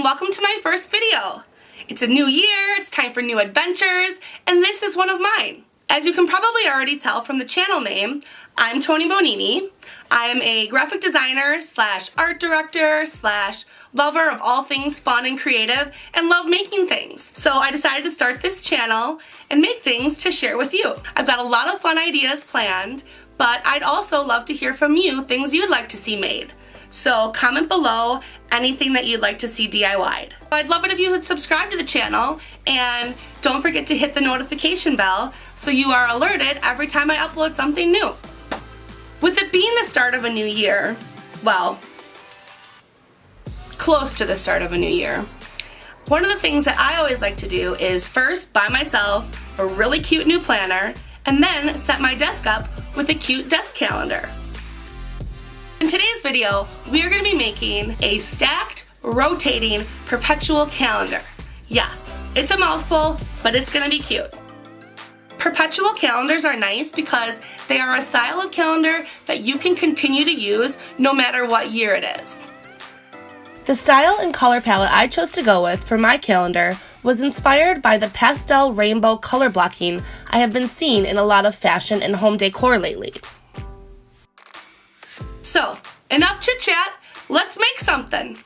and welcome to my first video. It's a new year, it's time for new adventures, and this is one of mine. As you can probably already tell from the channel name, I'm Toni Bonini. I am a graphic designer / art director / lover of all things fun and creative and love making things. So I decided to start this channel and make things to share with you. I've got a lot of fun ideas planned, but I'd also love to hear from you things you'd like to see made. So comment below anything that you'd like to see DIY'd. I'd love it if you would subscribe to the channel and don't forget to hit the notification bell so you are alerted every time I upload something new. With it being the start of a new year, well, close to the start of a new year, one of the things that I always like to do is first buy myself a really cute new planner and then set my desk up with a cute desk calendar. In today's video, we are going to be making a stacked, rotating, perpetual calendar. Yeah, it's a mouthful, but it's going to be cute. Perpetual calendars are nice because they are a style of calendar that you can continue to use no matter what year it is. The style and color palette I chose to go with for my calendar was inspired by the pastel rainbow color blocking I have been seeing in a lot of fashion and home decor lately. So, enough chit chat, let's make something!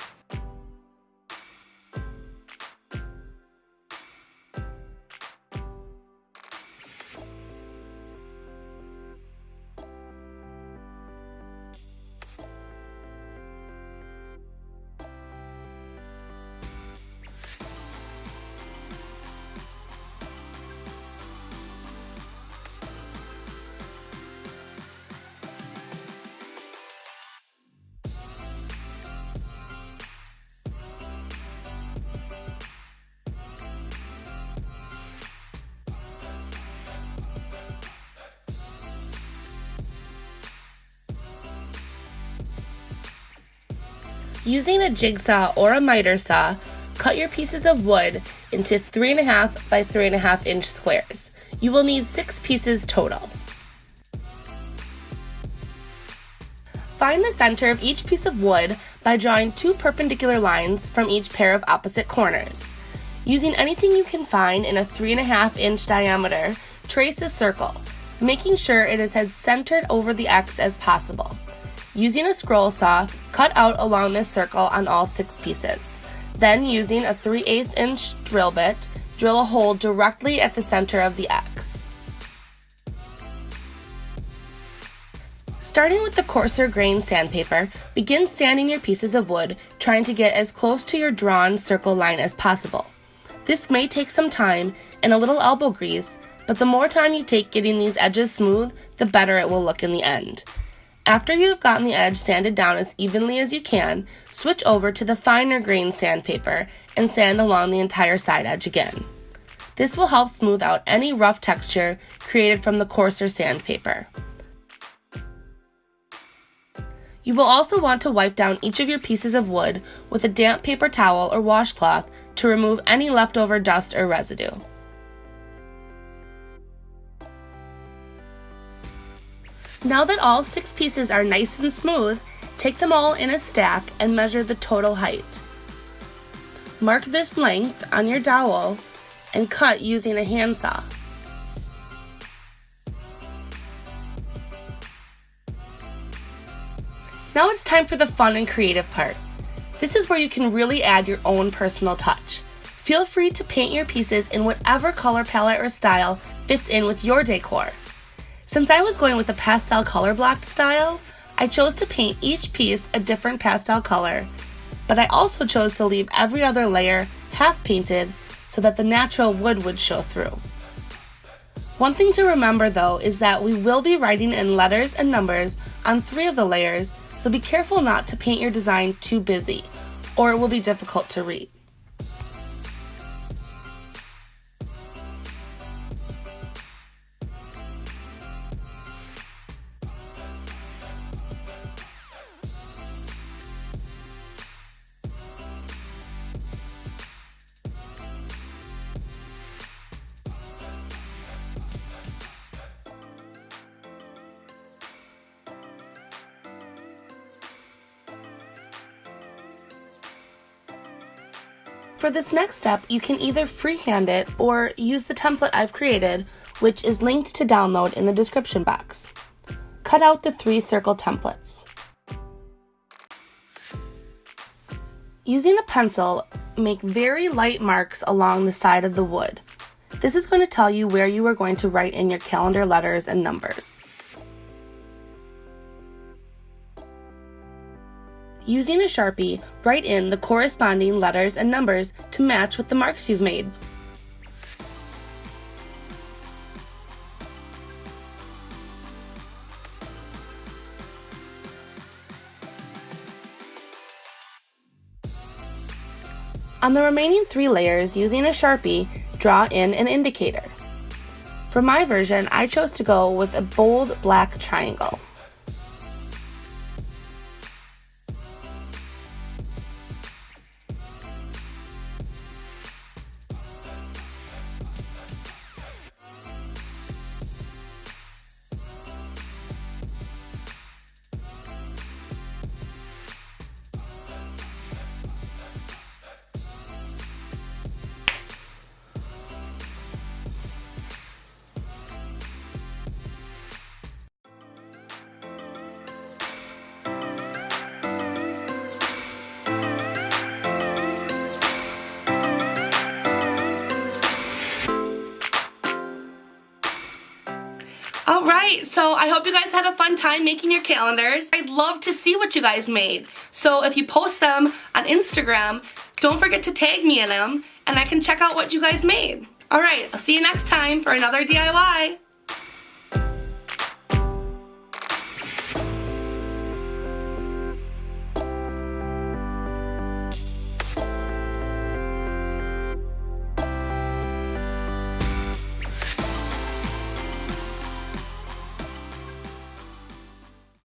Using a jigsaw or a miter saw, cut your pieces of wood into 3.5 by 3.5 inch squares. You will need 6 pieces total. Find the center of each piece of wood by drawing 2 perpendicular lines from each pair of opposite corners. Using anything you can find in a 3.5 inch diameter, trace a circle, making sure it is as centered over the X as possible. Using a scroll saw, cut out along this circle on all 6 pieces. Then using a 3/8 inch drill bit, drill a hole directly at the center of the X. Starting with the coarser grain sandpaper, begin sanding your pieces of wood, trying to get as close to your drawn circle line as possible. This may take some time and a little elbow grease, but the more time you take getting these edges smooth, the better it will look in the end. After you have gotten the edge sanded down as evenly as you can, switch over to the finer grain sandpaper and sand along the entire side edge again. This will help smooth out any rough texture created from the coarser sandpaper. You will also want to wipe down each of your pieces of wood with a damp paper towel or washcloth to remove any leftover dust or residue. Now that all 6 pieces are nice and smooth, take them all in a stack and measure the total height. Mark this length on your dowel and cut using a handsaw. Now it's time for the fun and creative part. This is where you can really add your own personal touch. Feel free to paint your pieces in whatever color palette or style fits in with your decor. Since I was going with the pastel color blocked style, I chose to paint each piece a different pastel color, but I also chose to leave every other layer half painted so that the natural wood would show through. One thing to remember though is that we will be writing in letters and numbers on 3 of the layers, so be careful not to paint your design too busy, or it will be difficult to read. for this next step, you can either freehand it or use the template I've created, which is linked to download in the description box. Cut out the 3 circle templates. Using a pencil, make very light marks along the side of the wood. This is going to tell you where you are going to write in your calendar letters and numbers. Using a Sharpie, write in the corresponding letters and numbers to match with the marks you've made. On the remaining 3 layers, using a Sharpie, draw in an indicator. For my version, I chose to go with a bold black triangle. Alright, so I hope you guys had a fun time making your calendars. I'd love to see what you guys made. So if you post them on Instagram, don't forget to tag me in them and I can check out what you guys made. Alright, I'll see you next time for another DIY.